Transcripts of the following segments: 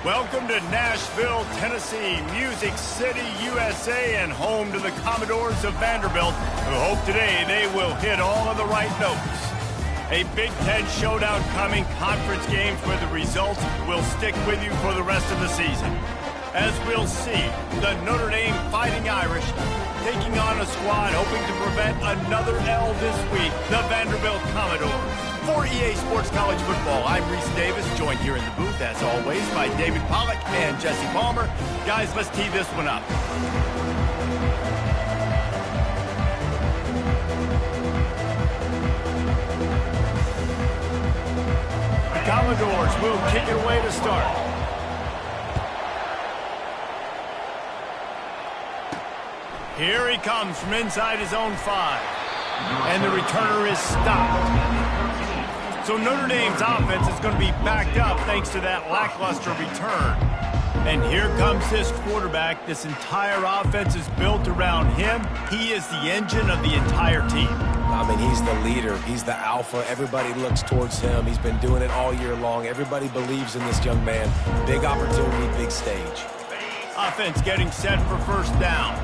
Welcome to Nashville, Tennessee, Music City, USA, and home to the Commodores of Vanderbilt, who hope today they will hit all of the right notes. A Big Ten showdown coming, conference games where the results will stick with you for the rest of the season. As we'll see, the Notre Dame Fighting Irish taking on a squad hoping to prevent another L this week, the Vanderbilt Commodores. For EA Sports College Football, I'm Reese Davis, joined here in the booth, as always, by David Pollack and Jesse Palmer. Guys, let's tee this one up. The Commodores will kick it away to start. Here he comes from inside his own 5. And the returner is stopped. So Notre Dame's offense is going to be backed up thanks to that lackluster return. And here comes this quarterback. This entire offense is built around him. He is the engine of the entire team. I mean, he's the leader. He's the alpha. Everybody looks towards him. He's been doing it all year long. Everybody believes in this young man. Big opportunity, big stage. Offense getting set for first down.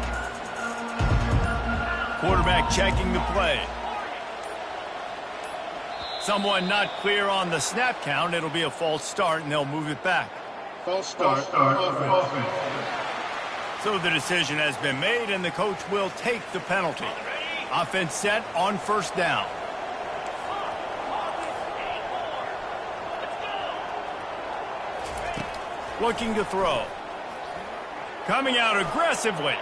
Quarterback checking the play. Someone not clear on the snap count. It'll be a false start, and they'll move it back. False start. Offense. So the decision has been made, and the coach will take the penalty. Offense set on first down. Looking to throw. Coming out aggressively.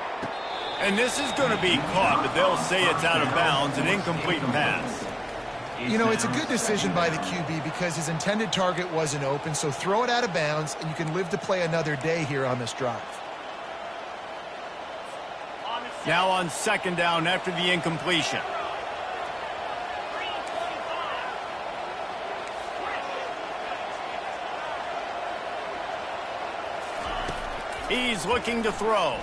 And this is going to be caught, but they'll say it's out of bounds, an incomplete pass. You know, it's a good decision by the QB because his intended target wasn't open, so throw it out of bounds, and you can live to play another day here on this drive. Now on second down after the incompletion. He's looking to throw.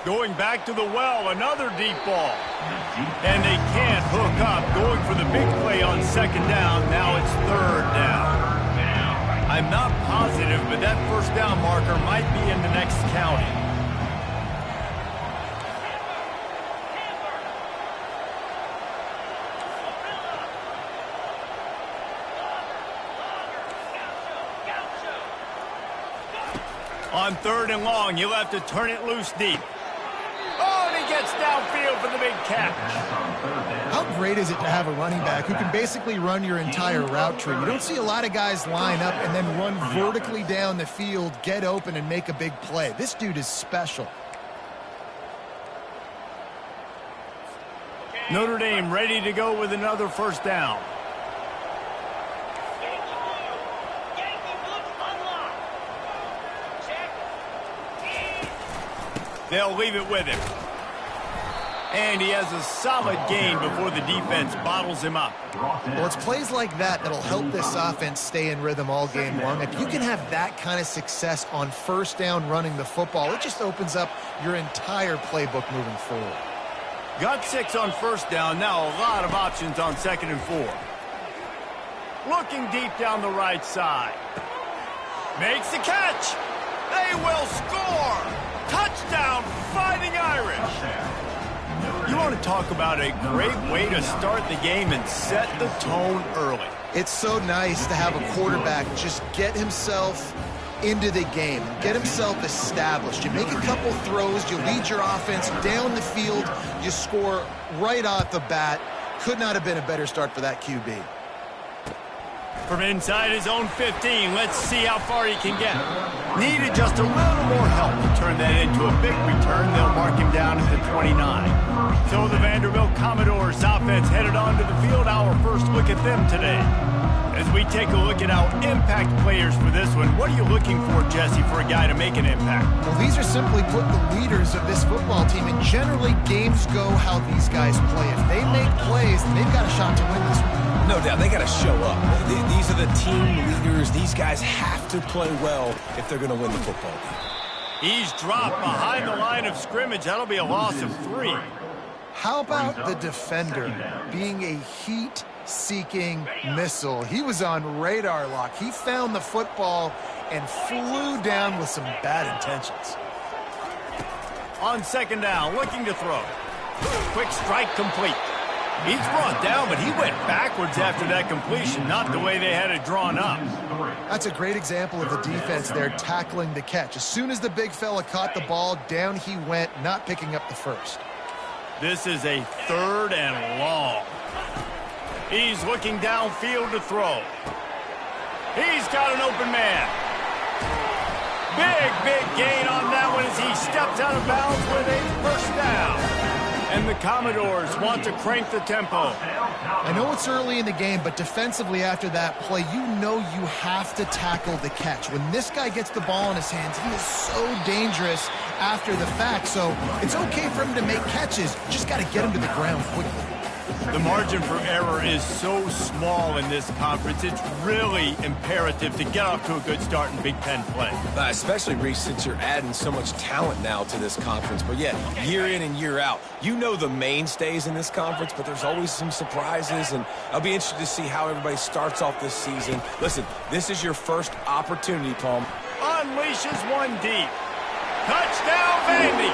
Going back to the well, another deep ball. And they can't hook up. Going for the big play on second down. Now it's third down. I'm not positive, but that first down marker might be in the next county. On third and long, you'll have to turn it loose deep. Oh, and he gets downfield for the big catch. How great is it to have a running back who can basically run your entire route tree? You don't see a lot of guys line up and then run vertically down the field, get open, and make a big play. This dude is special. Notre Dame ready to go with another first down. They'll leave it with him. And he has a solid gain before the defense bottles him up. Well, it's plays like that that'll help this offense stay in rhythm all game long. If you can have that kind of success on first down running the football, it just opens up your entire playbook moving forward. Got 6 on first down. Now a lot of options on second and 4. Looking deep down the right side. Makes the catch. They will score. Touchdown, Fighting Irish. You want to talk about a great way to start the game and set the tone early. It's so nice to have a quarterback just get himself into the game, get himself established. You make a couple throws, you lead your offense down the field, you score right off the bat. Could not have been a better start for that QB. From inside his own 15, let's see how far he can get. Needed just a little more help to turn that into a big return. They'll mark him down at the 29. So the Vanderbilt Commodores offense headed onto the field. Our first look at them today. As we take a look at our impact players for this one, what are you looking for, Jesse, for a guy to make an impact? Well, these are simply put the leaders of this football team, and generally games go how these guys play. If they make plays, then they've got a shot to win this one. No doubt, they got to show up. These are the team leaders. These guys have to play well if they're going to win the football game. He's dropped behind the line of scrimmage. That'll be a loss of 3. How about the defender being a heat seeking missile. He was on radar lock. He found the football and flew down with some bad intentions. On second down, looking to throw. Quick strike complete. He's brought down, but he went backwards after that completion, not the way they had it drawn up. That's a great example of the defense there tackling the catch. As soon as the big fella caught the ball, down he went, not picking up the first. This is a 3rd and long. He's looking downfield to throw. He's got an open man. Big gain on that one as he steps out of bounds with a first down. And the Commodores want to crank the tempo. I know it's early in the game, but defensively after that play, you know you have to tackle the catch. When this guy gets the ball in his hands, he is so dangerous after the fact. So it's okay for him to make catches. Just got to get him to the ground quickly. The margin for error is so small in this conference. It's really imperative to get off to a good start in Big Ten play. Especially, Reese, since you're adding so much talent now to this conference. But yeah, year in and year out, you know the mainstays in this conference, but there's always some surprises, and I'll be interested to see how everybody starts off this season. Listen, this is your first opportunity, Palm. Unleashes one deep. Touchdown, Vandy.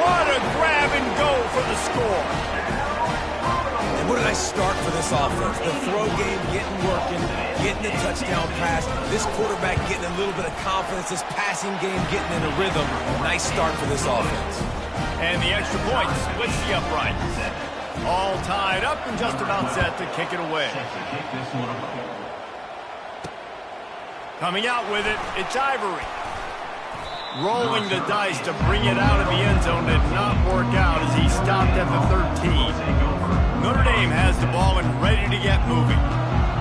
What a grab and go for the score. What a nice start for this offense. The throw game getting working, getting the touchdown pass. This quarterback getting a little bit of confidence. This passing game getting in a rhythm. Nice start for this offense. And the extra point splits the upright. All tied up and just about set to kick it away. Coming out with it, it's Ivory. Rolling the dice to bring it out of the end zone did not work out as he stopped at the 13. Notre Dame has the ball and ready to get moving.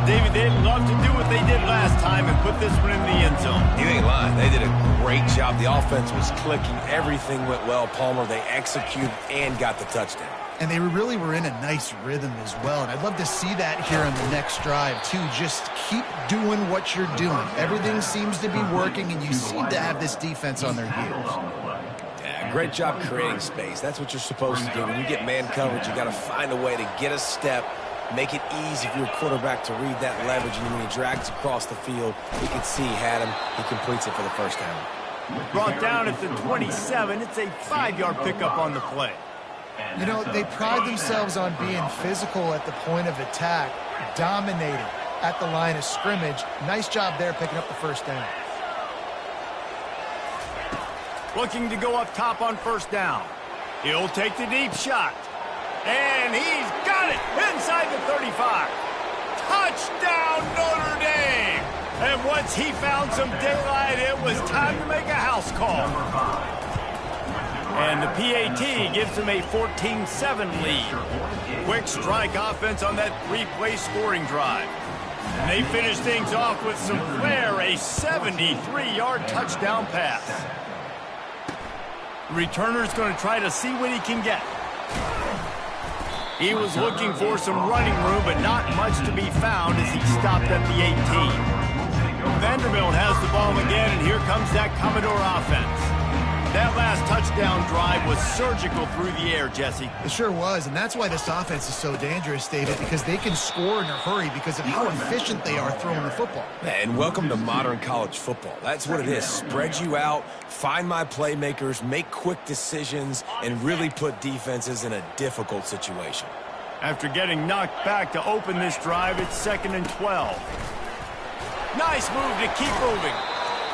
David, they'd love to do what they did last time and put this one in the end zone. You ain't lying. They did a great job. The offense was clicking. Everything went well. Palmer, they executed and got the touchdown. And they really were in a nice rhythm as well. And I'd love to see that here on the next drive, too. Just keep doing what you're doing. Everything seems to be working, and you seem to have this defense on their heels. Yeah, great job creating space. That's what you're supposed to do. When you get man coverage, you got to find a way to get a step, make it easy for your quarterback to read that leverage, and when he drags across the field, you can see he had him. He completes it for the first down. Brought down at the 27. It's a 5-yard pickup on the play. You know, they pride themselves on being physical at the point of attack, dominating at the line of scrimmage. Nice job there picking up the first down. Looking to go up top on first down. He'll take the deep shot. And he's got it inside the 35. Touchdown, Notre Dame! And once he found some daylight, it was time to make a house call. And the PAT gives them a 14-7 lead. Quick strike offense on that 3-play scoring drive. And they finish things off with some flair, a 73-yard touchdown pass. The returner's going to try to see what he can get. He was looking for some running room, but not much to be found as he stopped at the 18. Vanderbilt has the ball again, and here comes that Commodore offense. That last touchdown drive was surgical through the air, Jesse. It sure was, and that's why this offense is so dangerous, David, because they can score in a hurry because of how efficient they are throwing the football. And welcome to modern college football. That's what it is. Spread you out, find my playmakers, make quick decisions, and really put defenses in a difficult situation. After getting knocked back to open this drive, it's 2nd and 12. Nice move to keep moving.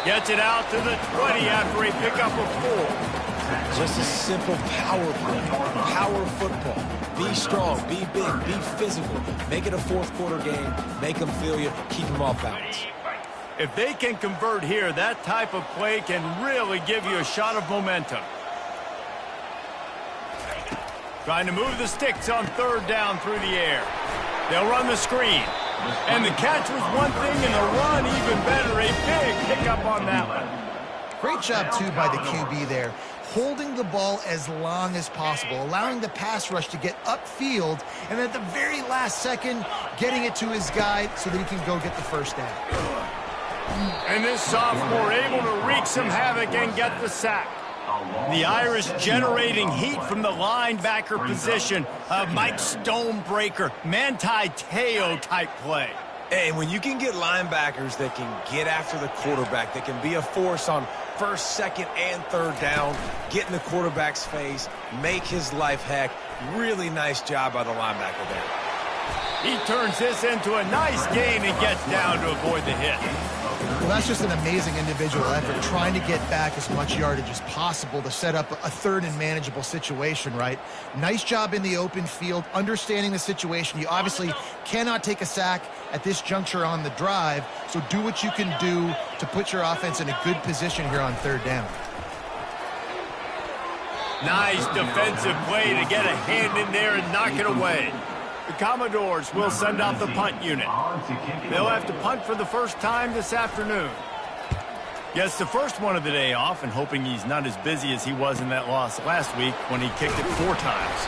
Gets it out to the 20 after a pickup of 4. Just a simple power play. Power football. Be strong, be big, be physical. Make it a fourth-quarter game. Make them feel you. Keep them off balance. If they can convert here, that type of play can really give you a shot of momentum. Trying to move the sticks on 3rd down through the air. They'll run the screen. And the catch was one thing, and the run even better. A big pickup on that one. Great job, too, by the QB there. Holding the ball as long as possible, allowing the pass rush to get upfield, and at the very last second, getting it to his guy so that he can go get the first down. And this sophomore able to wreak some havoc and get the sack. The Irish generating heat from the linebacker position. Mike Stonebreaker, Manti Te'o type play. And when you can get linebackers that can get after the quarterback, that can be a force on first, second, and third down, get in the quarterback's face, make his life heck. Really nice job by the linebacker there. He turns this into a nice gain and gets down to avoid the hit. Well, that's just an amazing individual effort, trying to get back as much yardage as possible to set up a third and manageable situation, right? Nice job in the open field, understanding the situation. You obviously cannot take a sack at this juncture on the drive, so do what you can do to put your offense in a good position here on third down. Nice defensive play to get a hand in there and knock it away. The Commodores will send out the punt unit. They'll have to punt for the first time this afternoon. Gets the first one of the day off, and hoping he's not as busy as he was in that loss last week when he kicked it 4 times.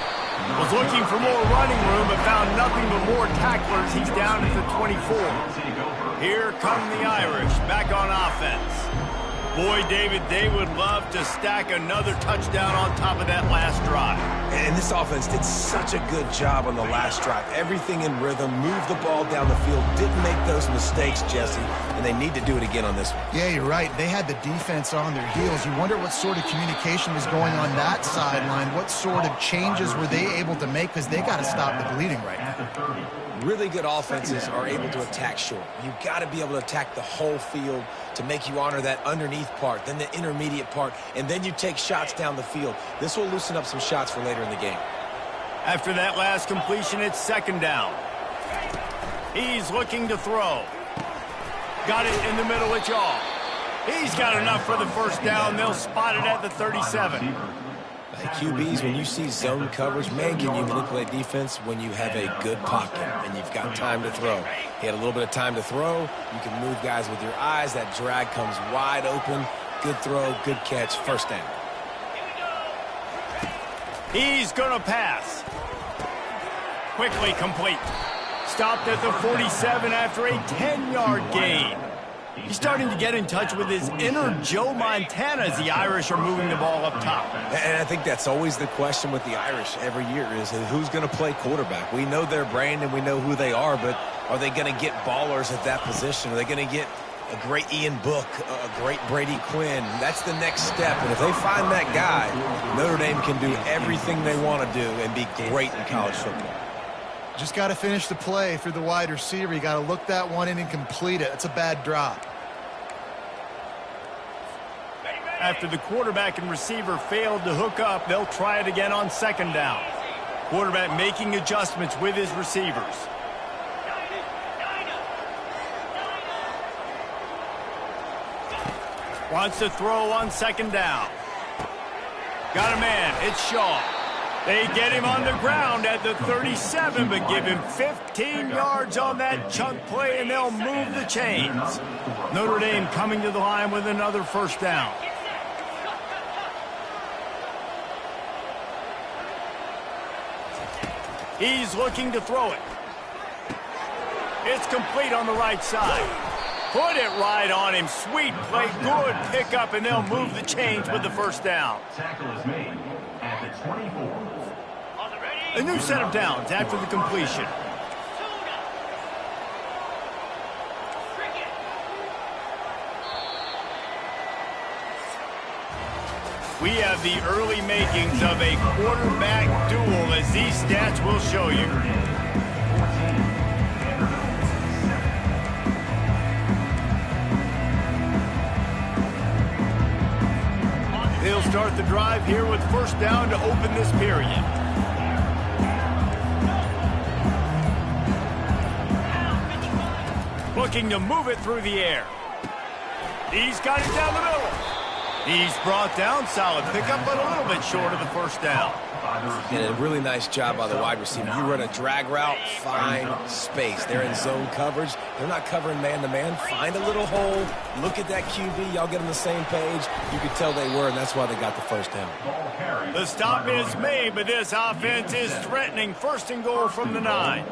Was looking for more running room, but found nothing but more tacklers. He's down at the 24. Here come the Irish, back on offense. Boy, David, they would love to stack another touchdown on top of that last drive. And this offense did such a good job on the last drive. Everything in rhythm, moved the ball down the field, didn't make those mistakes, Jesse, and they need to do it again on this one. Yeah, you're right. They had the defense on their heels. You wonder what sort of communication was going on that sideline. What sort of changes were they able to make, because they got to stop the bleeding right now. Really good offenses are able to attack short. You've got to be able to attack the whole field to make you honor that underneath part, then the intermediate part, and then you take shots down the field. This will loosen up some shots for later in the game. After that last completion, it's second down. He's looking to throw. Got it in the middle of jaw. He's got enough for the first down. They'll spot it at the 37. QBs, when you see zone coverage, man, can you manipulate defense when you have a good pocket and you've got time to throw. He had a little bit of time to throw. You can move guys with your eyes. That drag comes wide open. Good throw, good catch, first down. He's going to pass. Quickly complete. Stopped at the 47 after a 10-yard gain. He's starting to get in touch with his inner Joe Montana as the Irish are moving the ball up top. And I think that's always the question with the Irish every year is who's going to play quarterback. We know their brand and we know who they are, but are they going to get ballers at that position? Are they going to get a great Ian Book, a great Brady Quinn? That's the next step. And if they find that guy, Notre Dame can do everything they want to do and be great in college football. Just got to finish the play for the wide receiver. You got to look that one in and complete it. It's a bad drop. After the quarterback and receiver failed to hook up, they'll try it again on second down. Quarterback making adjustments with his receivers. Wants to throw on second down. Got a man. It's Shaw. They get him on the ground at the 37, but give him 15 yards on that chunk play, and they'll move the chains. Notre Dame coming to the line with another first down. He's looking to throw it. It's complete on the right side. Put it right on him. Sweet play. Good pickup, and they'll move the chains with the first down. Tackle is made at the 24. A new set of downs after the completion. We have the early makings of a quarterback duel, as these stats will show you. They'll start the drive here with first down to open this period. Looking to move it through the air. He's got it down the middle. He's brought down. Solid pickup, but a little bit short of the first down. And a really nice job by the wide receiver. You run a drag route, find space. They're in zone coverage. They're not covering man-to-man. Find a little hole. Look at that QB. Y'all get on the same page. You could tell they were, and that's why they got the first down. The stop is made, but this offense is threatening. First and goal from the 9.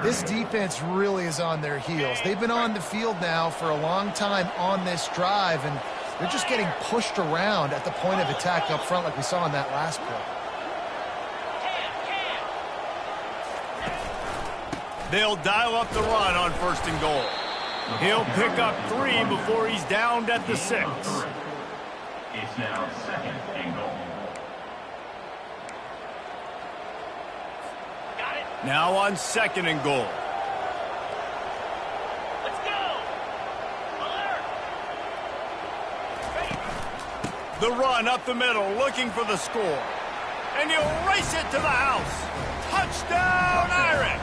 This defense really is on their heels. They've been on the field now for a long time on this drive, and They're just getting pushed around at the point of attack up front like we saw in that last play. They'll dial up the run on 1st and goal. He'll pick up 3 before he's downed at the 6. It's now 2nd and goal. Now on 2nd and goal. Let's go! Alert! Ready. The run up the middle, looking for the score. And he'll race it to the house. Touchdown, Irish!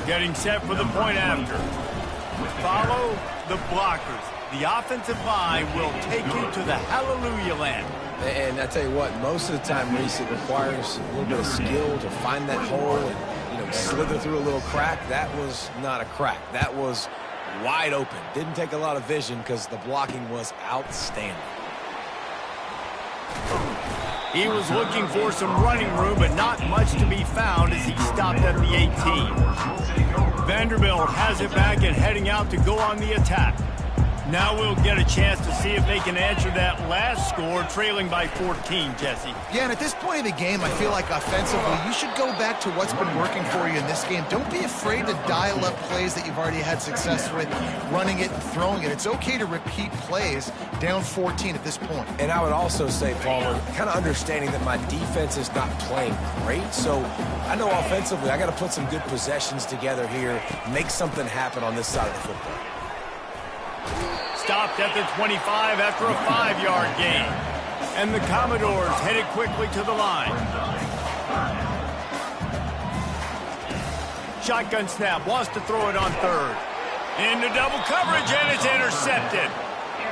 Getting set for the point after. Follow the blockers. The offensive line will take you to the hallelujah land. And I tell you what, most of the time, Reese, it requires a little bit of skill to find that hole and, slither through a little crack. That was not a crack. That was wide open. Didn't take a lot of vision because the blocking was outstanding. He was looking for some running room, but not much to be found as he stopped at the 18. Vanderbilt has it back and heading out to go on the attack. Now we'll get a chance to see if they can answer that last score, trailing by 14, Jesse. Yeah, and at this point of the game, I feel like offensively, you should go back to what's been working for you in this game. Don't be afraid to dial up plays that you've already had success with, running it and throwing it. It's okay to repeat plays down 14 at this point. And I would also say, Palmer, kind of understanding that my defense is not playing great, so I know offensively I got to put some good possessions together here, make something happen on this side of the football. Stopped at the 25 after a 5-yard gain. And the Commodores headed quickly to the line. Shotgun snap, wants to throw it on 3rd. Into double coverage, and it's intercepted.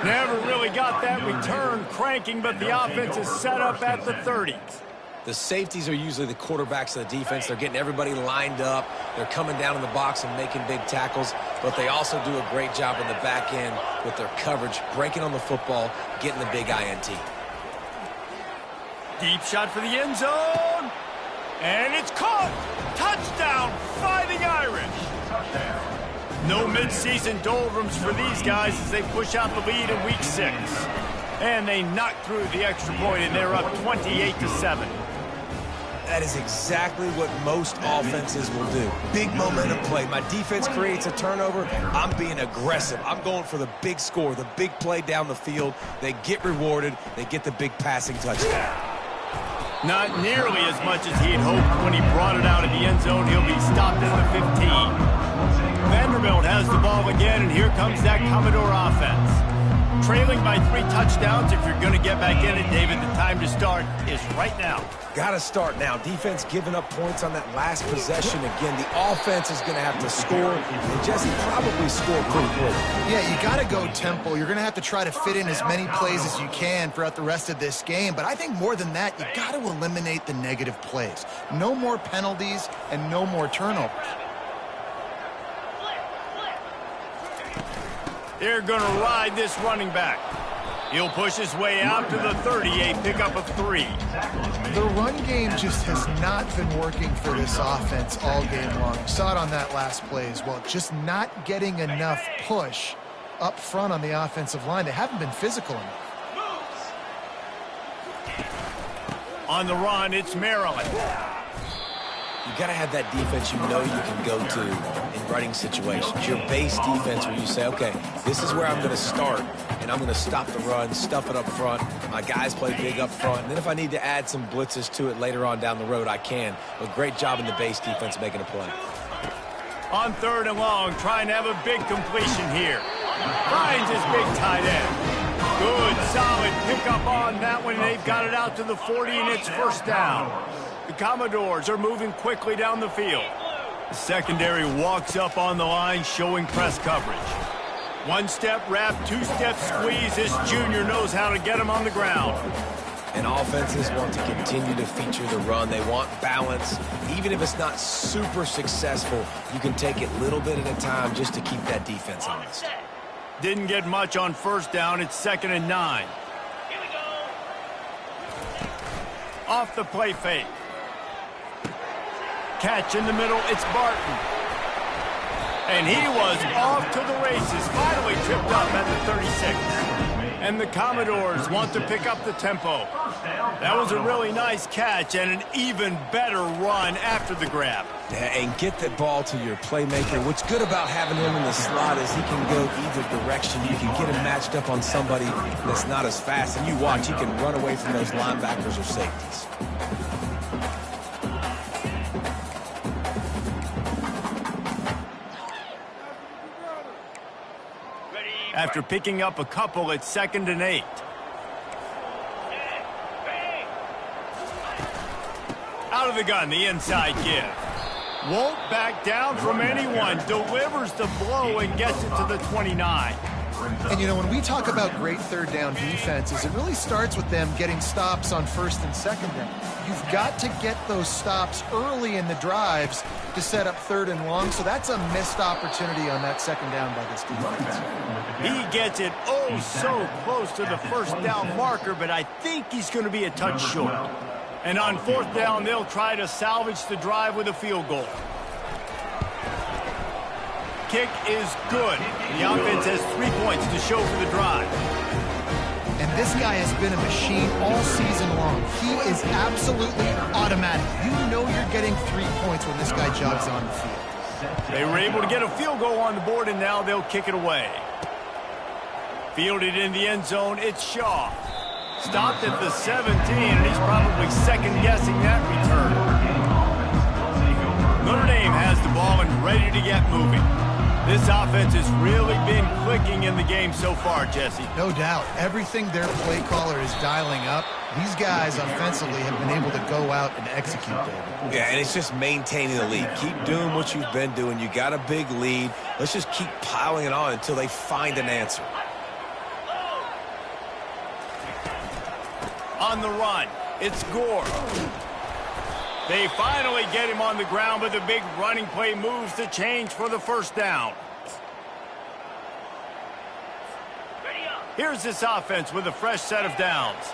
Never really got that return cranking, but the offense is set up at the 30. The safeties are usually the quarterbacks of the defense. They're getting everybody lined up. They're coming down in the box and making big tackles, but they also do a great job in the back end with their coverage, breaking on the football, getting the big INT. Deep shot for the end zone. And it's caught. Touchdown, Fighting Irish. No midseason doldrums for these guys as they push out the lead in week 6. And they knock through the extra point, and they're up 28-7. That is exactly what most offenses will do. Big momentum play. My defense creates a turnover. I'm being aggressive. I'm going for the big score, the big play down the field. They get rewarded. They get the big passing touchdown. Not nearly as much as he had hoped when he brought it out of the end zone. He'll be stopped at the 15. Vanderbilt has the ball again, and here comes that Commodore offense. Trailing by 3 touchdowns. If you're going to get back in it, David, the time to start is right now. Got to start now. Defense giving up points on that last possession. Again, the offense is going to have to score, and Jesse probably score pretty quick. Yeah, you got to go tempo. You're going to have to try to fit in as many plays as you can throughout the rest of this game. But I think more than that, you got to eliminate the negative plays. No more penalties and no more turnovers. They're going to ride this running back. He'll push his way out to the 30, a pickup of 3. The run game just has not been working for this offense all game long. You saw it on that last play as well. Just not getting enough push up front on the offensive line. They haven't been physical enough. On the run, it's Maryland. You got to have that defense you know you can go to in running situations. Your base defense where you say, okay, this is where I'm going to start, and I'm going to stop the run, stuff it up front. My guys play big up front. And then if I need to add some blitzes to it later on down the road, I can. But great job in the base defense making a play. On 3rd and long, trying to have a big completion here. Finds his big tight end. Good, solid pickup on that one. They've got it out to the 40, and it's 1st down. The Commodores are moving quickly down the field. The secondary walks up on the line, showing press coverage. 1-step wrap, 2-step squeeze. This junior knows how to get him on the ground. And offenses want to continue to feature the run. They want balance. Even if it's not super successful, you can take it little bit at a time just to keep that defense honest. Didn't get much on 1st down. It's 2nd and 9. Here we go. Off the play fake. Catch in the middle, it's Barton. And he was off to the races, finally tripped up at the 36. And the Commodores want to pick up the tempo. That was a really nice catch and an even better run after the grab. Yeah, and get the ball to your playmaker. What's good about having him in the slot is he can go either direction. You can get him matched up on somebody that's not as fast, and you watch, he can run away from those linebackers or safeties. After picking up a couple, it's 2nd and 8. Out of the gun, the inside give. Won't back down from anyone. Delivers the blow and gets it to the 29. And, you know, when we talk about great third down defenses, it really starts with them getting stops on 1st and 2nd down. You've got to get those stops early in the drives to set up 3rd and long, so that's a missed opportunity on that 2nd down by this defense. He gets it oh so close to the 1st down marker, but I think he's going to be a touch short. And on 4th down, they'll try to salvage the drive with a field goal. Kick is good. The offense has 3 points to show for the drive. And this guy has been a machine all season long. He is absolutely automatic. You know you're getting 3 points when this guy jogs on the field. They were able to get a field goal on the board, and now they'll kick it away. Fielded in the end zone, it's Shaw. Stopped at the 17, and he's probably second-guessing that return. Notre Dame has the ball and ready to get moving. This offense has really been clicking in the game so far, Jesse. No doubt. Everything their play caller is dialing up, these guys offensively have been able to go out and execute, David. Yeah, and it's just maintaining the lead. Keep doing what you've been doing. You got a big lead. Let's just keep piling it on until they find an answer. On the run, it's Gore. They finally get him on the ground, but the big running play moves the change for the 1st down. Here's this offense with a fresh set of downs.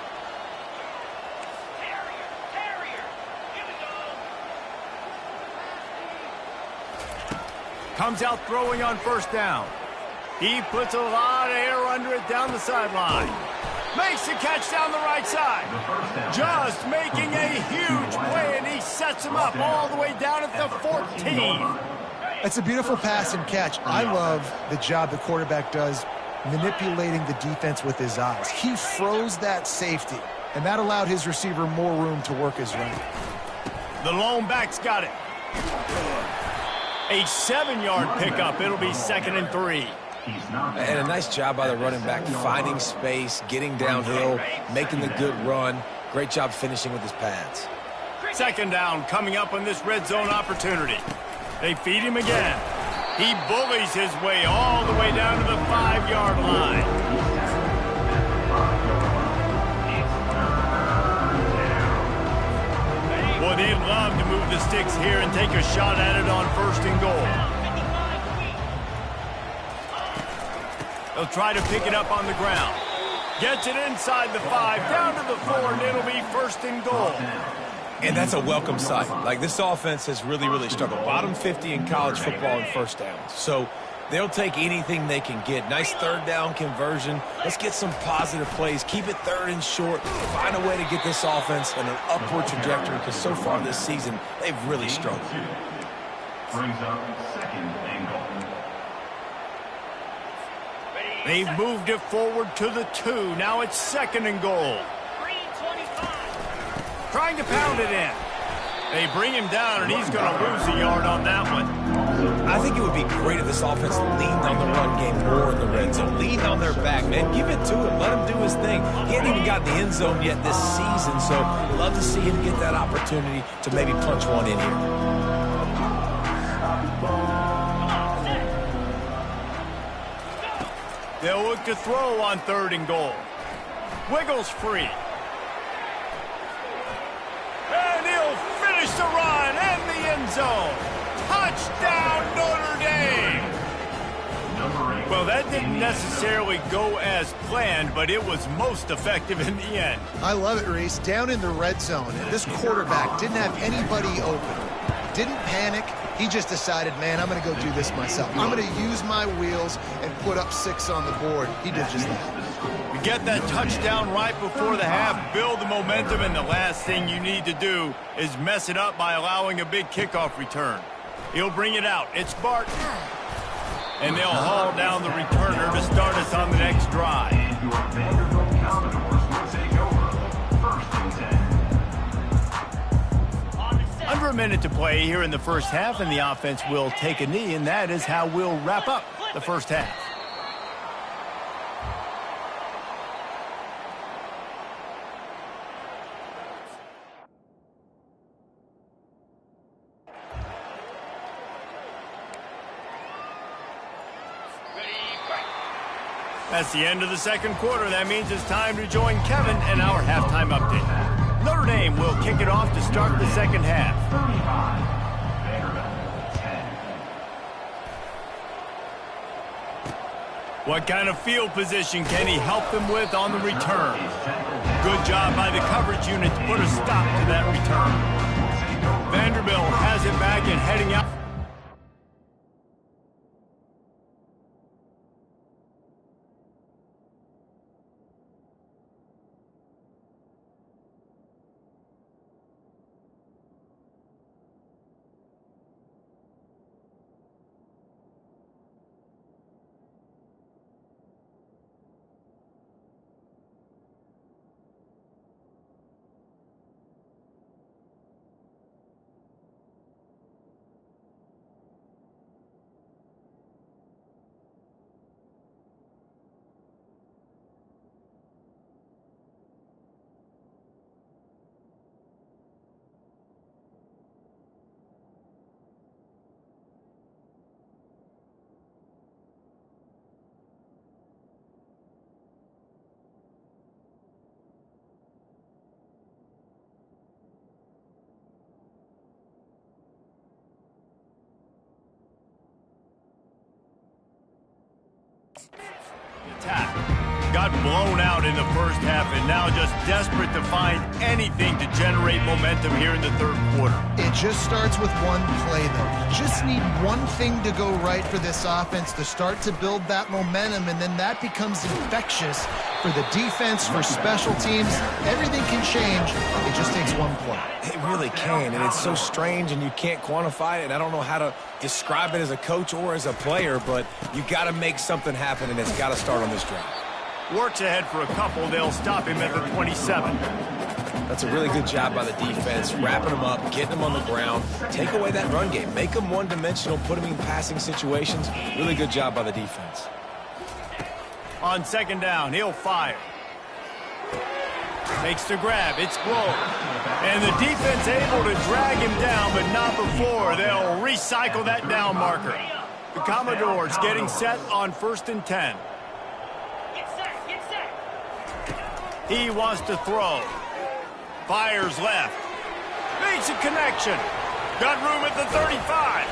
Comes out throwing on 1st down. He puts a lot of air under it down the sideline. Makes the catch down the right side. Just making a huge play, and he sets him up all the way down at the 14. That's a beautiful pass and catch. I love the job the quarterback does manipulating the defense with his eyes. He froze that safety, and that allowed his receiver more room to work his run. The lone back's got it. A 7-yard pickup. It'll be 2nd and 3. And a nice job by the running back, finding space, getting downhill, making the good run. Great job finishing with his pads. 2nd down coming up on this red zone opportunity. They feed him again. He bullies his way all the way down to the 5-yard line. Boy, they'd love to move the sticks here and take a shot at it on 1st and goal. They'll try to pick it up on the ground. Gets it inside the 5, down to the 4, and it'll be 1st and goal. And that's a welcome sight. Like, this offense has really struggled. Bottom 50 in college football in 1st downs. So they'll take anything they can get. Nice 3rd down conversion. Let's get some positive plays. Keep it 3rd and short. Find a way to get this offense in an upward trajectory, because so far this season, they've really struggled. Brings up 2nd and goal. They've moved it forward to the 2. Now it's 2nd and goal. Trying to pound it in. They bring him down, and he's going to lose a yard on that one. I think it would be great if this offense leaned on the run game more in the red zone. Lean on their back, man. Give it to him. Let him do his thing. He hasn't even gotten the end zone yet this season, so love to see him get that opportunity to maybe punch one in here. They'll look to throw on 3rd and goal. Wiggles free. And he'll finish the run and the end zone. Touchdown, Notre Dame! Well, that didn't necessarily go as planned, but it was most effective in the end. I love it, Reese. Down in the red zone, and this quarterback didn't have anybody open. didn't panic. He just decided, man, I'm going to go do this myself. I'm going to use my wheels and put up 6 on the board. He did just that. You get that touchdown right before the half, build the momentum, and the last thing you need to do is mess it up by allowing a big kickoff return. He'll bring it out. It's Barton. And they'll haul down the returner to start us on the next drive. And your Vanderbilt Commodores will take over. 1st and 10. Under a minute to play here in the first half, and the offense will take a knee, and that is how we'll wrap up the first half. That's the end of the second quarter. That means it's time to join Kevin in our halftime update. Notre Dame will kick it off to start the second half. 35, Vanderbilt 10. What kind of field position can he help them with on the return? Good job by the coverage unit to put a stop to that return. Vanderbilt has it back and heading out. Attack. Got blown out in the first half and now just desperate to find anything to generate momentum here in the third quarter. It just starts with one play, though. You just need one thing to go right for this offense to start to build that momentum, and then that becomes infectious for the defense, for special teams. Everything can change. It just takes one play. It really can, and it's so strange, and you can't quantify it, and I don't know how to describe it as a coach or as a player, but you got to make something happen, and it's got to start on this drive. Works ahead for a couple. They'll stop him at the 27. That's a really good job by the defense, wrapping them up, getting them on the ground, take away that run game, make them one-dimensional, put them in passing situations. Really good job by the defense. On second down, he'll fire. Makes the grab. It's blown. And the defense able to drag him down, but not before. They'll recycle that down marker. The Commodores getting set on 1st and 10. Get set, get set. He wants to throw. Fires left. Makes a connection. Got room at the 35.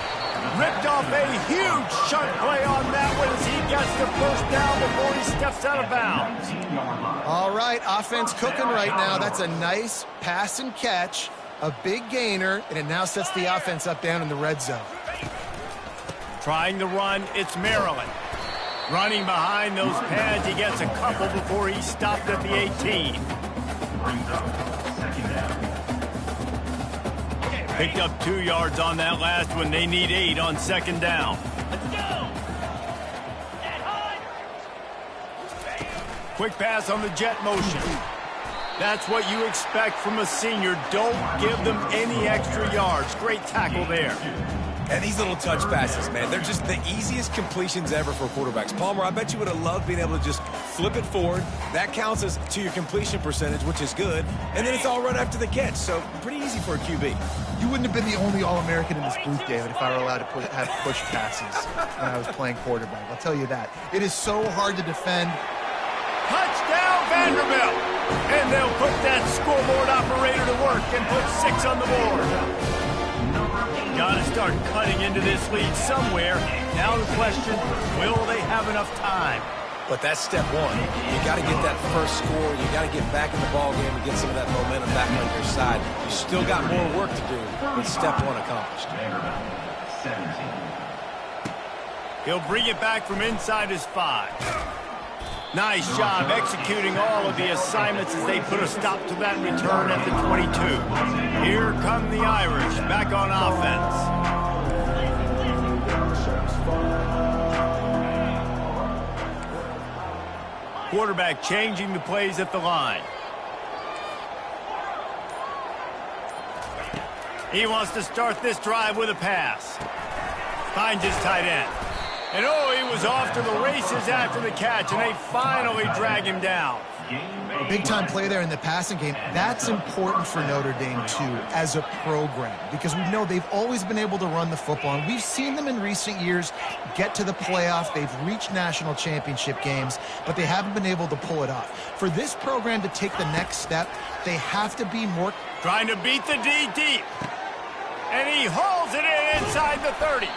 Ripped off a huge chunk play on that one as he gets the first down before he steps out of bounds. All right, offense cooking right now. That's a nice pass and catch, a big gainer, and it now sets the offense up down in the red zone. Trying to run, it's Maryland. Running behind those pads, he gets a couple before he's stopped at the 18. Brings up 2nd down. Picked up 2 yards on that last one. They need 8 on 2nd down. Let's go. That hard. Quick pass on the jet motion. That's what you expect from a senior. Don't give them any extra yards. Great tackle there. And these little touch passes, man, they're just the easiest completions ever for quarterbacks. Palmer, I bet you would have loved being able to just flip it forward. That counts as to your completion percentage, which is good. And then it's all run after the catch, so pretty easy for a QB. You wouldn't have been the only All-American in this booth, David, if I were allowed to have push passes when I was playing quarterback. I'll tell you that. It is so hard to defend. Touchdown, Vanderbilt! And they'll put that scoreboard operator to work and put 6 on the board. Got to start cutting into this lead somewhere. Now the question, will they have enough time? But that's step one. You got to get that first score. You got to get back in the ball game and get some of that momentum back on your side. You still got more work to do, but step one accomplished. Vanderbilt, 17. He'll bring it back from inside his 5. Nice job executing all of the assignments as they put a stop to that return at the 22. Here come the Irish back on offense. Quarterback changing the plays at the line. He wants to start this drive with a pass. Finds his tight end. And oh, he was off to the races after the catch, and they finally drag him down. Big-time play there in the passing game. That's important for Notre Dame, too, as a program, because we know they've always been able to run the football, and we've seen them in recent years get to the playoff. They've reached national championship games, but they haven't been able to pull it off. For this program to take the next step, they have to be more... Trying to beat the D deep. And he hauls it in inside the 30.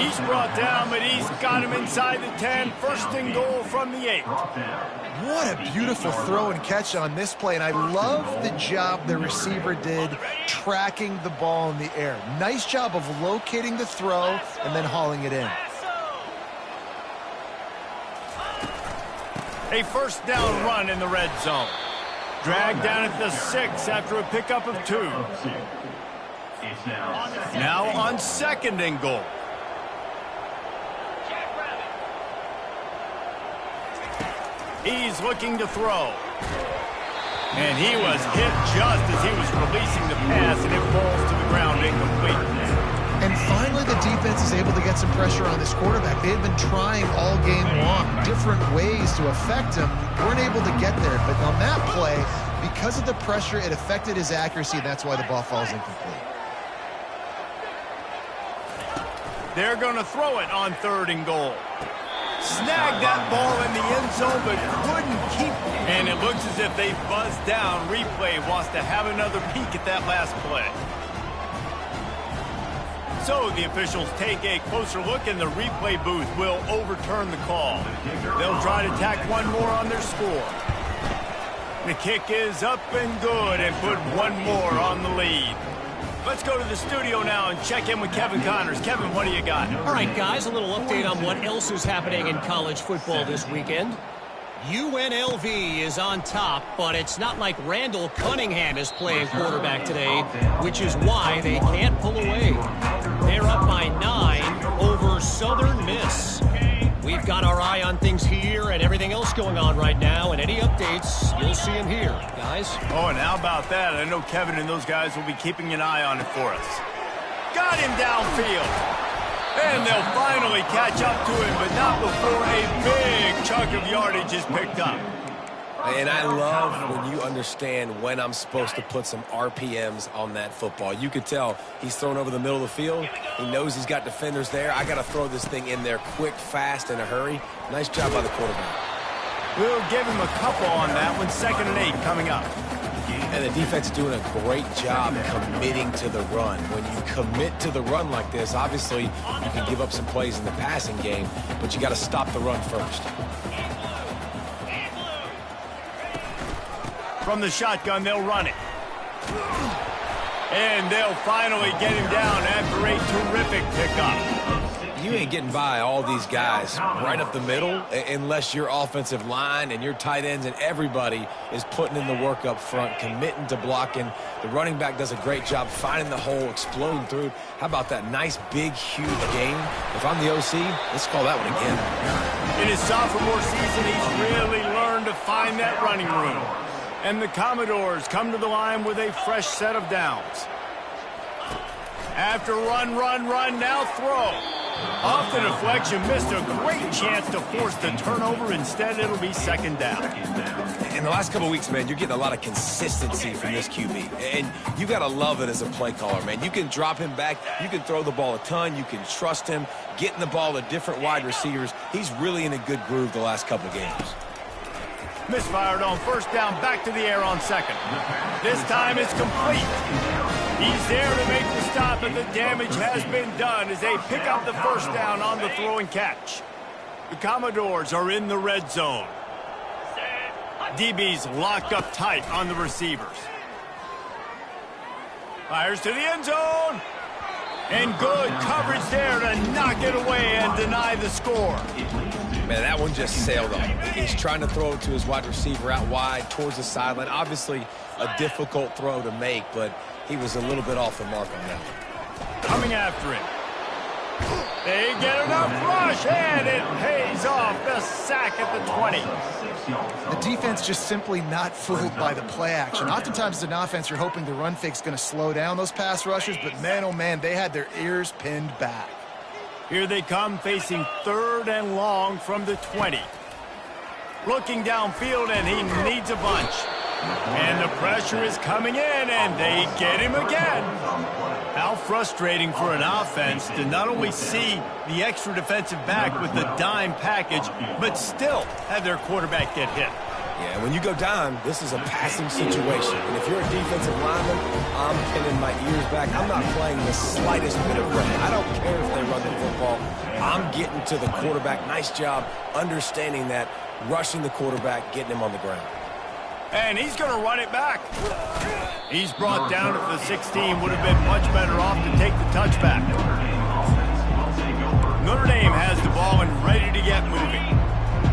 He's brought down, but he's got him inside the 10. First and goal from the 8. What a beautiful throw and catch on this play, and I love the job the receiver did tracking the ball in the air. Nice job of locating the throw and then hauling it in. A first down run in the red zone. Dragged down at the 6 after a pickup of 2. Now on second and goal. He's looking to throw. And he was hit just as he was releasing the pass, and it falls to the ground incomplete. And finally, the defense is able to get some pressure on this quarterback. They had been trying all game long, different ways to affect him. Weren't able to get there. But on that play, because of the pressure, it affected his accuracy, and that's why the ball falls incomplete. They're going to throw it on third and goal. Snagged that ball in the end zone, but couldn't keep it. And it looks as if they buzzed down. Replay wants to have another peek at that last play. So the officials take a closer look, and the replay booth will overturn the call. They'll try to tack one more on their score. The kick is up and good and put one more on the lead. Let's go to the studio now and check in with Kevin Connors. Kevin, what do you got? All right, guys, a little update on what else is happening in college football this weekend. UNLV is on top, but it's not like Randall Cunningham is playing quarterback today, which is why they can't pull away. They're up by 9 over Southern Miss. We've got our eye on things here and everything else going on right now, and any updates, you'll see them here, guys. Oh, and how about that? I know Kevin and those guys will be keeping an eye on it for us. Got him downfield. And they'll finally catch up to him, but not before a big chunk of yardage is picked up. And I love when you understand when I'm supposed to put some RPMs on that football. You could tell he's thrown over the middle of the field. He knows he's got defenders there. I got to throw this thing in there quick, fast, in a hurry. Nice job by the quarterback. We'll give him a couple on that one. 2nd and 8 coming up. And the defense is doing a great job committing to the run. When you commit to the run like this, obviously you can give up some plays in the passing game, but you got to stop the run first. From the shotgun, they'll run it. And they'll finally get him down after a terrific pickup. You ain't getting by all these guys right up the middle unless your offensive line and your tight ends and everybody is putting in the work up front, committing to blocking. The running back does a great job finding the hole, exploding through. How about that nice, big, huge game? If I'm the OC, let's call that one again. In his sophomore season, he's really learned to find that running room. And the Commodores come to the line with a fresh set of downs. After run, now throw. Off the deflection, missed a great chance to force the turnover. Instead, it'll be 2nd down. In the last couple of weeks, man, you're getting a lot of consistency from this QB. And you got to love it as a play caller, man. You can drop him back. You can throw the ball a ton. You can trust him. Getting the ball to different wide receivers. He's really in a good groove the last couple of games. Misfired on 1st down, back to the air on 2nd. This time it's complete. He's there to make the stop, and the damage has been done as they pick up the 1st down on the throw and catch. The Commodores are in the red zone. DB's locked up tight on the receivers. Fires to the end zone. And good coverage there to knock it away and deny the score. Man, that one just sailed off. He's trying to throw it to his wide receiver out wide towards the sideline. Obviously, a difficult throw to make, but he was a little bit off the mark on that one. Coming after him. They get enough rush, and it pays off. The sack at the 20. The defense just simply not fooled by the play action. Oftentimes, as an offense, you're hoping the run fake's going to slow down those pass rushers, but man, oh man, they had their ears pinned back. Here they come, facing 3rd and long from the 20. Looking downfield, and he needs a bunch. And the pressure is coming in, and they get him again. How frustrating for an offense to not only see the extra defensive back with the dime package, but still have their quarterback get hit. Yeah, when you go down, this is a passing situation. And if you're a defensive lineman, I'm pinning my ears back. I'm not playing the slightest bit of run. I don't care if they run the football. I'm getting to the quarterback. Nice job understanding that, rushing the quarterback, getting him on the ground. And he's going to run it back. He's brought down at the 16. Would have been much better off to take the touchback. Notre Dame has the ball and ready to get moving.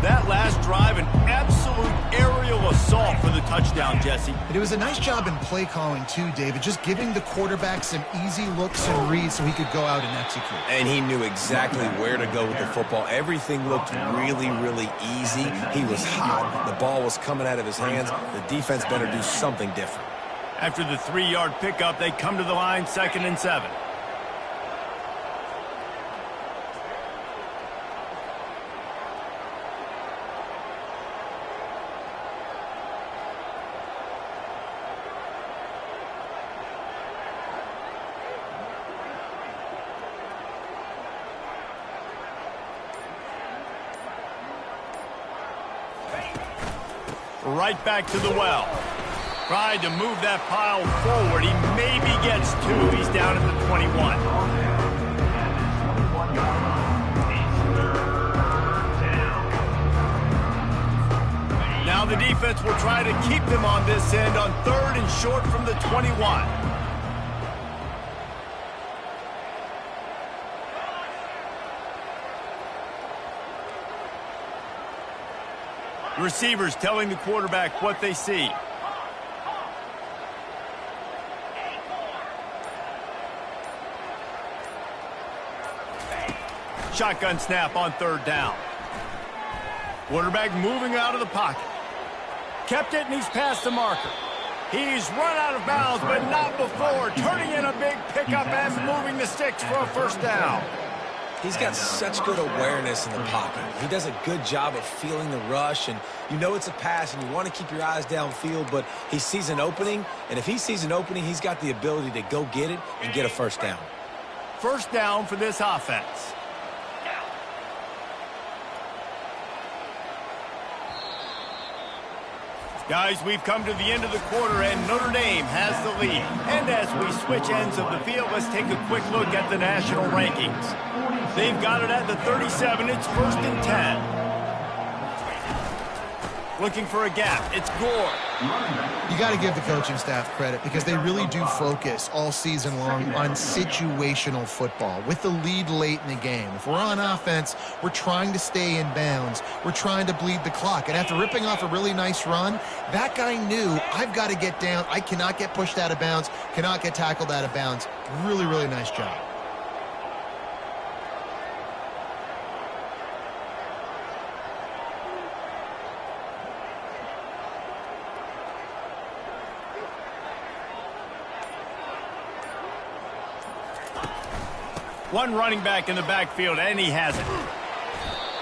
That last drive, an absolute aerial assault for the touchdown, Jesse. But it was a nice job in play calling too, David, just giving the quarterback some easy looks and reads so he could go out and execute. And he knew exactly where to go with the football. Everything looked really, really easy. He was hot. The ball was coming out of his hands. The defense better do something different. After the 3-yard pickup, they come to the line, 2nd and 7. Right back to the well. Tried to move that pile forward. He maybe gets 2. He's down at the 21. Now the defense will try to keep them on this end on 3rd and short from the 21. Receivers telling the quarterback what they see. Shotgun snap on 3rd down. Quarterback moving out of the pocket. Kept it, and he's past the marker. He's run out of bounds, but not before. Turning in a big pickup and moving the sticks for a 1st down. He's got such good awareness in the pocket. He does a good job of feeling the rush, and you know it's a pass, and you want to keep your eyes downfield, but he sees an opening, and if he sees an opening, he's got the ability to go get it and get a 1st down. 1st down for this offense. Guys, we've come to the end of the quarter, and Notre Dame has the lead. And as we switch ends of the field, let's take a quick look at the national rankings. They've got it at the 37. It's 1st and 10. Looking for a gap. It's Gore. You got to give the coaching staff credit because they really do focus all season long on situational football with the lead late in the game. If we're on offense, we're trying to stay in bounds. We're trying to bleed the clock. And after ripping off a really nice run, that guy knew, I've got to get down. I cannot get pushed out of bounds, cannot get tackled out of bounds. Really, really nice job. One running back in the backfield, and he has it.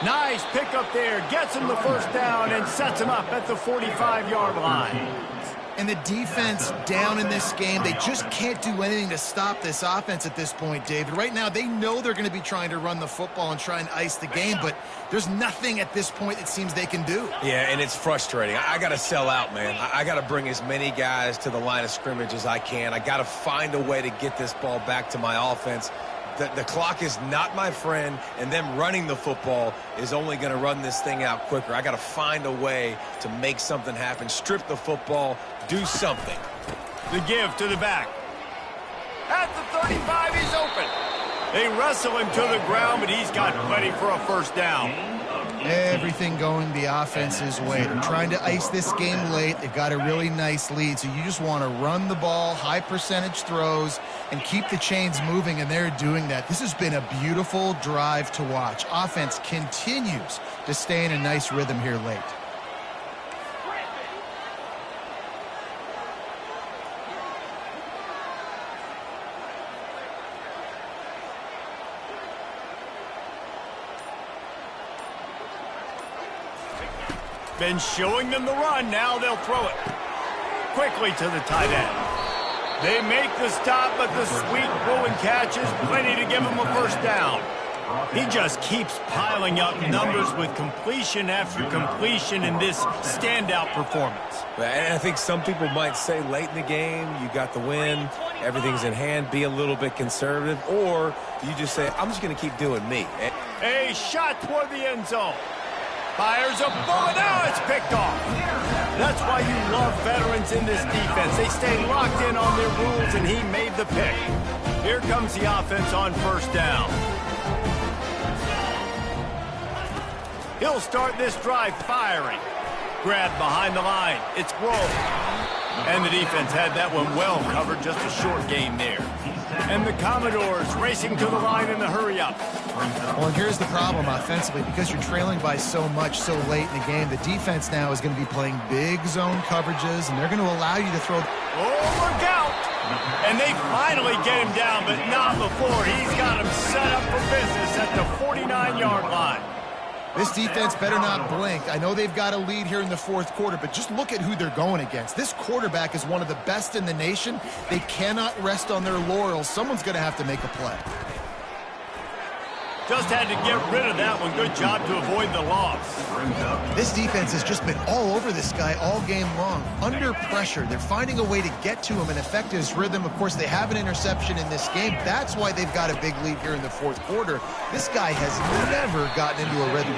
Nice pickup there. Gets him the 1st down and sets him up at the 45-yard line. And the defense down in this game, they just can't do anything to stop this offense at this point, David. Right now, they know they're going to be trying to run the football and try and ice the game, but there's nothing at this point it seems they can do. Yeah, and it's frustrating. I got to sell out, man. I got to bring as many guys to the line of scrimmage as I can. I got to find a way to get this ball back to my offense. The clock is not my friend, and them running the football is only going to run this thing out quicker. I got to find a way to make something happen, strip the football, do something. The give to the back. At the 35, he's open. They wrestle him to the ground, but he's got plenty for a first down. Everything going the offense's way. They're trying to ice this game late. They've got a really nice lead, so you just want to run the ball, high percentage throws, and keep the chains moving, and they're doing that. This has been a beautiful drive to watch. Offense continues to stay in a nice rhythm here late. Been showing them the run. Now they'll throw it quickly to the tight end. They make the stop, but the sweet throw and catch is plenty to give him a first down. He just keeps piling up numbers with completion after completion in this standout performance. And I think some people might say late in the game, you got the win, everything's in hand, be a little bit conservative, or you just say, I'm just going to keep doing me. A shot toward the end zone. Fires a bullet. Now it's picked off. That's why you love veterans in this defense. They stay locked in on their rules, and he made the pick. Here comes the offense on first down. He'll start this drive firing. Grabbed behind the line. It's Grove. And the defense had that one well covered. Just a short game there. And the Commodores racing to the line in the hurry-up. Well, and here's the problem offensively. Because you're trailing by so much so late in the game, the defense now is going to be playing big zone coverages, and they're going to allow you to throw. Oh, look out! And they finally get him down, but not before. He's got him set up for business at the 49-yard line. This defense better not blink. I know they've got a lead here in the fourth quarter, but just look at who they're going against. This quarterback is one of the best in the nation. They cannot rest on their laurels. Someone's going to have to make a play. Just had to get rid of that one. Good job to avoid the loss. This defense has just been all over this guy all game long. Under pressure, they're finding a way to get to him and affect his rhythm. Of course, they have an interception in this game. That's why they've got a big lead here in the fourth quarter. This guy has never gotten into a rhythm.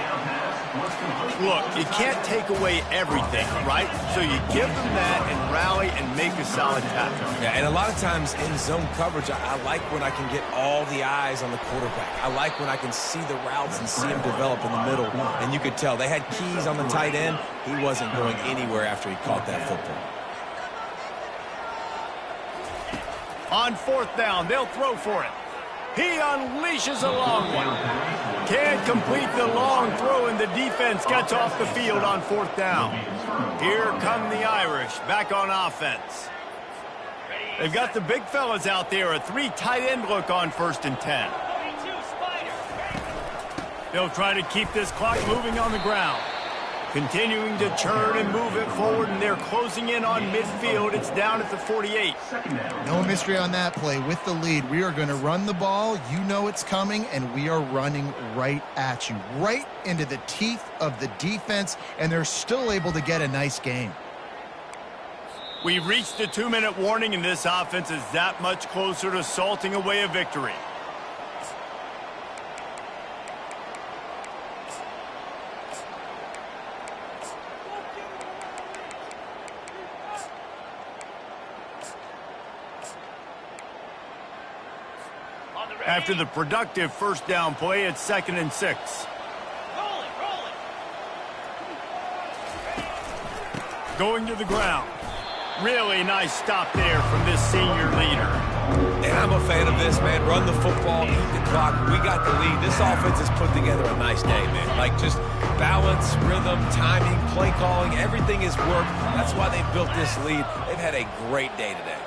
Look, you can't take away everything, right? So you give them that and rally and make a solid tackle. Yeah, and a lot of times in zone coverage, I like when I can get all the eyes on the quarterback. I like when I can see the routes and see him develop in the middle. And you could tell they had keys on the tight end. He wasn't going anywhere after he caught that football. On fourth down, they'll throw for it. He unleashes a long one. Can't complete the long throw, and the defense gets off the field on fourth down. Here come the Irish back on offense. They've got the big fellas out there, a 3 tight end look on 1st and 10. They'll try to keep this clock moving on the ground. Continuing to churn and move it forward, and they're closing in on midfield. It's down at the 48. No mystery on that play. With the lead, we are going to run the ball. You know it's coming, and we are running right at you, right into the teeth of the defense, and they're still able to get a nice game. We've reached the 2-minute warning, and this offense is that much closer to salting away a victory. After the productive first down play, it's 2nd and 6. Going to the ground. Really nice stop there from this senior leader. And I'm a fan of this, man. Run the football, eat the clock. We got the lead. This offense has put together a nice day, man. Like just balance, rhythm, timing, play calling, everything has worked. That's why they built this lead. They've had a great day today.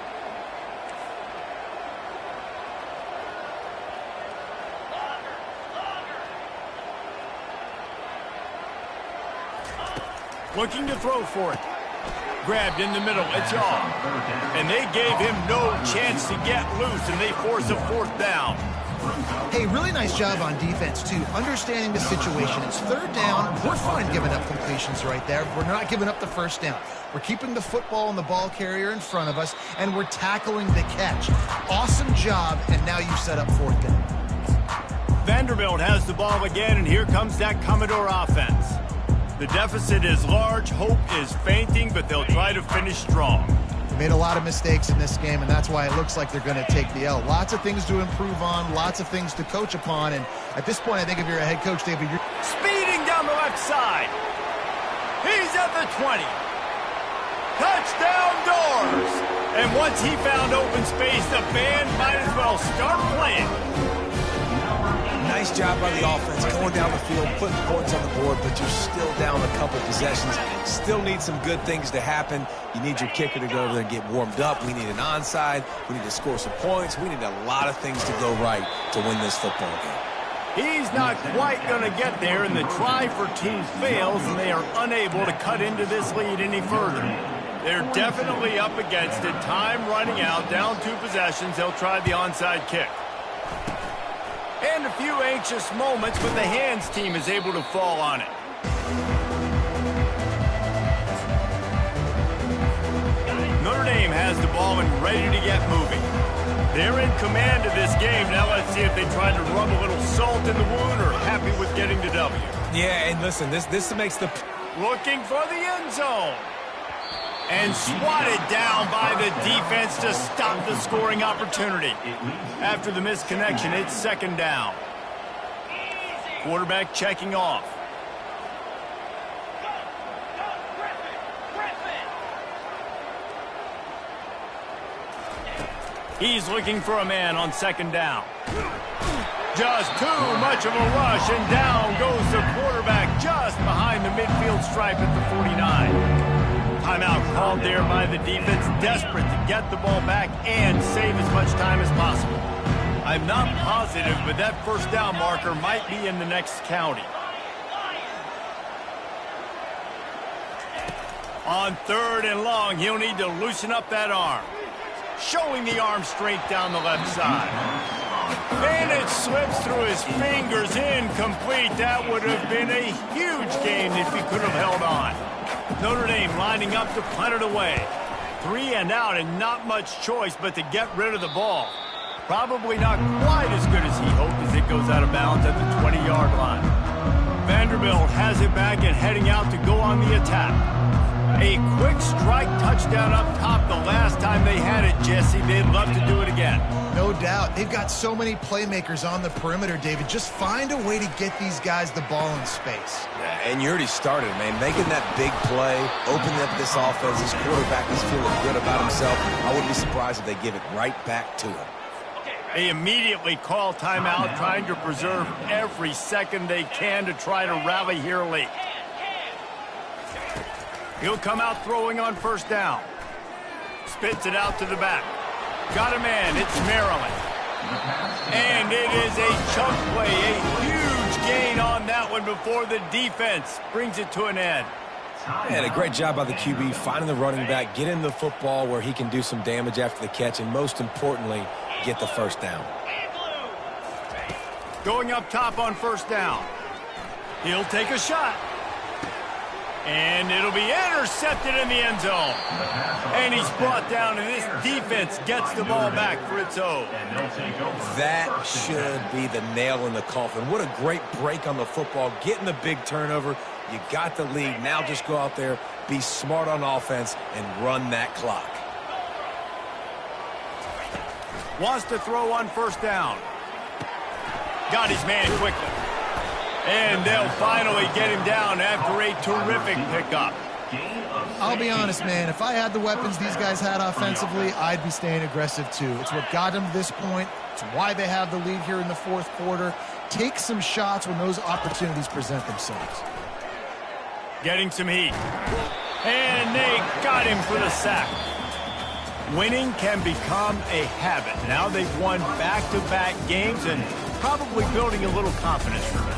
Looking to throw for it. Grabbed in the middle. It's off. And they gave him no chance to get loose, and they force a 4th down. Hey, really nice job on defense, too. Understanding the situation. It's 3rd down. We're fine giving up completions right there. We're not giving up the first down. We're keeping the football and the ball carrier in front of us, and we're tackling the catch. Awesome job, and now you set up 4th down. Vanderbilt has the ball again, and here comes that Commodore offense. The deficit is large, hope is fainting, but they'll try to finish strong. They made a lot of mistakes in this game, and that's why it looks like they're going to take the L. Lots of things to improve on, lots of things to coach upon, and at this point, I think if you're a head coach, David, you're Speeding down the left side. He's at the 20. Touchdown Doors! And once he found open space, the band might as well start playing. Nice job by the offense, going down the field, putting points on the board, but you're still down a couple possessions. Still need some good things to happen. You need your kicker to go over there and get warmed up. We need an onside. We need to score some points. We need a lot of things to go right to win this football game. He's not quite going to get there, and the try for two fails, and they are unable to cut into this lead any further. They're definitely up against it. Time running out, down 2 possessions. They'll try the onside kick. And a few anxious moments, but the hands team is able to fall on it. Notre Dame has the ball and ready to get moving. They're in command of this game. Now let's see if they try to rub a little salt in the wound or happy with getting the W. Yeah, and listen, this makes the... Looking for the end zone. And swatted down by the defense to stop the scoring opportunity. After the misconnection, it's second down. Quarterback checking off. He's looking for a man on second down. Just too much of a rush, and down goes the quarterback just behind the midfield stripe at the 49. Timeout called there by the defense, desperate to get the ball back and save as much time as possible. I'm not positive, but that first down marker might be in the next county. On third and long, he'll need to loosen up that arm. Showing the arm strength down the left side. And it slips through his fingers, incomplete. That would have been a huge gain if he could have held on. Notre Dame lining up to punt it away. 3 and out and not much choice but to get rid of the ball. Probably not quite as good as he hoped as it goes out of bounds at the 20-yard line. Vanderbilt has it back and heading out to go on the attack. A quick strike touchdown up top the last time they had it, Jesse. They'd love to do it again. no doubt. They've got so many playmakers on the perimeter, David. Just find a way to get these guys the ball in space. Yeah, and you already started, man. Making that big play, opening up this offense. This quarterback is feeling good about himself. I wouldn't be surprised if they give it right back to him. They immediately call timeout, trying to preserve every second they can to try to rally here late. He'll come out throwing on first down. Spits it out to the back. Got a man. It's Maryland. And it is a chunk play. A huge gain on that one before the defense brings it to an end. And a great job by the QB finding the running back, getting the football where he can do some damage after the catch, and most importantly, get the first down. Going up top on first down. He'll take a shot. And it'll be intercepted in the end zone. And he's brought down, and this defense gets the ball back for its own. That should be the nail in the coffin. What a great break on the football, getting the big turnover. You got the lead. Now just go out there, be smart on offense, and run that clock. Wants to throw on first down. Got his man quickly. And they'll finally get him down after a terrific pickup. I'll be honest, man. If I had the weapons these guys had offensively, I'd be staying aggressive too. It's what got them to this point. It's why they have the lead here in the fourth quarter. Take some shots when those opportunities present themselves. Getting some heat. And they got him for the sack. Winning can become a habit. Now they've won back-to-back games and probably building a little confidence from it.